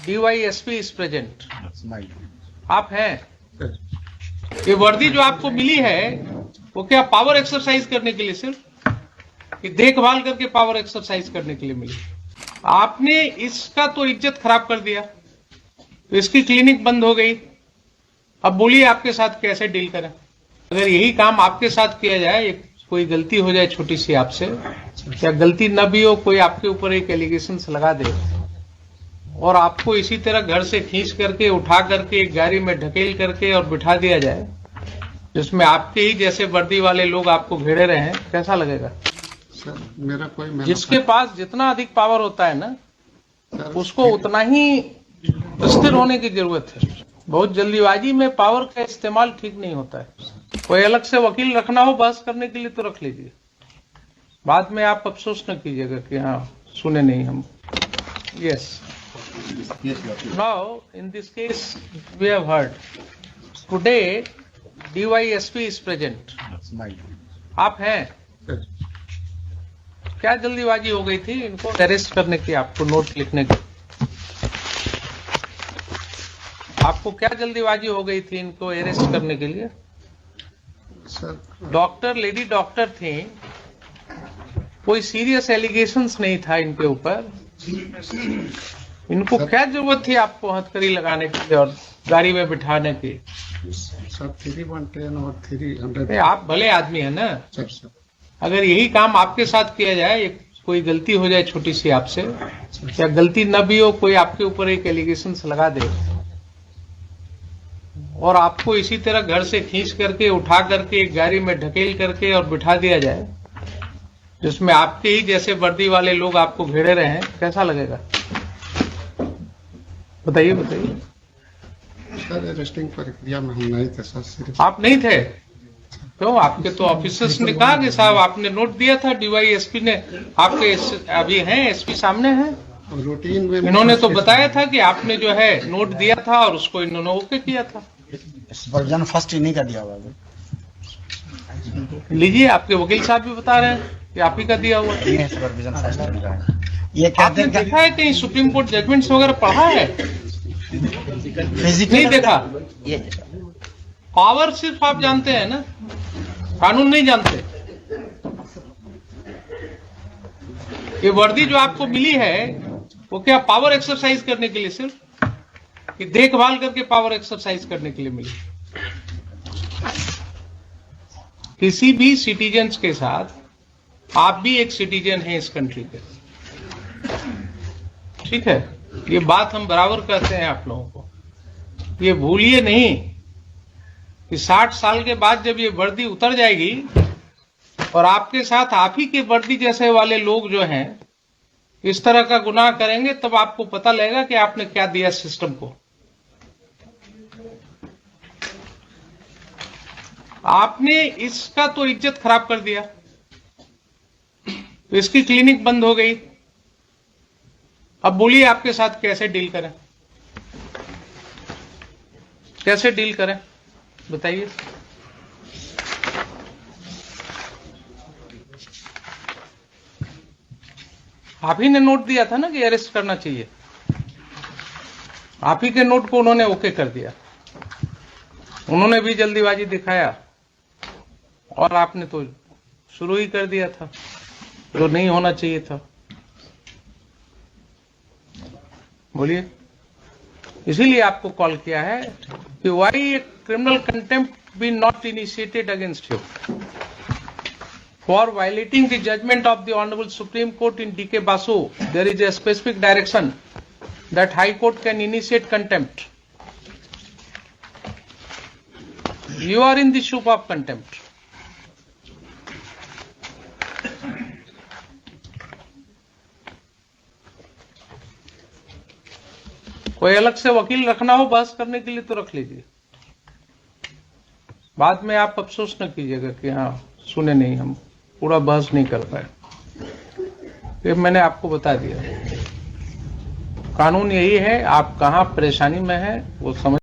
DYSP is present. आप हैं? ये वर्दी जो आपको मिली है वो क्या पावर एक्सरसाइज करने के लिए सिर्फ कि देखभाल करके पावर एक्सरसाइज करने के लिए मिली? आपने इसका तो इज्जत खराब कर दिया, तो इसकी क्लिनिक बंद हो गई। अब बोलिए आपके साथ कैसे डील करें? अगर यही काम आपके साथ किया जाए, कोई गलती हो जाए छोटी सी आपसे, या गलती न भी हो, कोई आपके ऊपर एक एलिगेशन लगा दे और आपको इसी तरह घर से खींच करके उठा करके एक गाड़ी में ढकेल करके और बिठा दिया जाए, जिसमें आपके ही जैसे वर्दी वाले लोग आपको घेरे रहे हैं, कैसा लगेगा? सर मेरा कोई जिसके पास जितना अधिक पावर होता है ना, उसको उतना ही स्थिर होने की जरूरत है। बहुत जल्दीबाजी में पावर का इस्तेमाल ठीक नहीं होता है। कोई अलग से वकील रखना हो बहस करने के लिए तो रख लीजिए, बाद में आप अफसोस न कीजिएगा कि हाँ सुने नहीं हम। Yes, now in this case we have heard today DYSP is present. आप हैं? क्या जल्दीबाजी हो गई थी इनको अरेस्ट करने की, आपको नोट लिखने की? आपको क्या जल्दीबाजी हो गई थी इनको अरेस्ट करने के लिए? डॉक्टर, लेडी डॉक्टर थी, कोई सीरियस एलिगेशंस नहीं था इनके ऊपर। इनको क्या जरूरत थी आपको हथकड़ी लगाने की और गाड़ी में बिठाने की? सर 310 और 300। आप भले आदमी है ना सर। अगर यही काम आपके साथ किया जाए, कोई गलती हो जाए छोटी सी आपसे, या गलती न भी हो, कोई आपके ऊपर एक एलिगेशन लगा दे और आपको इसी तरह घर से खींच करके उठा करके एक गाड़ी में ढकेल करके और बिठा दिया जाए, जिसमें आपके ही जैसे वर्दी वाले लोग आपको घेरे रहे हैं, कैसा लगेगा? बताइए बताइए। सर अरेस्टिंग प्रक्रिया में हम नहीं थे सर। आप नहीं थे? क्यों? आपके तो ऑफिसर्स ने कहा कि साहब आपने नोट दिया था, DYSP ने आपके अभी हैं, SP सामने हैं, रूटीन में इन्होंने तो बताया था कि आपने जो है नोट दिया था और उसको इन्होंने ओके किया था। सुपरविजन फर्स्ट इन्हीं का दिया हुआ है। लीजिए, आपके वकील साहब भी बता रहे हैं कि आप ही का दिया हुआ है। सुपरविजन फर्स्ट इनका है। ये कहते आपने हैं देखा है कहीं सुप्रीम कोर्ट जजमेंट्स वगैरह पढ़ा है? नहीं देखा। पावर सिर्फ आप जानते हैं ना, कानून नहीं जानते। ये वर्दी जो आपको मिली है वो क्या पावर एक्सरसाइज करने के लिए सिर्फ कि देखभाल करके पावर एक्सरसाइज करने के लिए मिली? किसी भी सिटीजन्स के साथ आप भी एक सिटीजन हैं इस कंट्री के, ठीक है? ये बात हम बराबर कहते हैं आप लोगों को। ये भूलिए नहीं कि 60 साल के बाद जब ये वर्दी उतर जाएगी और आपके साथ आप ही के वर्दी जैसे वाले लोग जो हैं इस तरह का गुनाह करेंगे, तब आपको पता लगेगा कि आपने क्या दिया सिस्टम को। आपने इसका तो इज्जत खराब कर दिया, तो इसकी क्लिनिक बंद हो गई। अब बोलिए आपके साथ कैसे डील करें? कैसे डील करें बताइए? आप ही ने नोट दिया था ना कि अरेस्ट करना चाहिए, आप ही के नोट को उन्होंने ओके कर दिया। उन्होंने भी जल्दीबाजी दिखाया और आपने तो शुरू ही कर दिया था जो नहीं होना चाहिए था। बोलिए, इसीलिए आपको कॉल किया है कि why criminal contempt be not initiated against you for violating the judgment of the honourable Supreme Court in DK Basu. There is a specific direction that High Court can initiate contempt. You are in the soup of contempt. कोई अलग से वकील रखना हो बहस करने के लिए तो रख लीजिए, बाद में आप अफसोस न कीजिएगा कि हाँ सुने नहीं हम, पूरा बहस नहीं कर पाए। ये मैंने आपको बता दिया, कानून यही है। आप कहाँ परेशानी में है वो समझ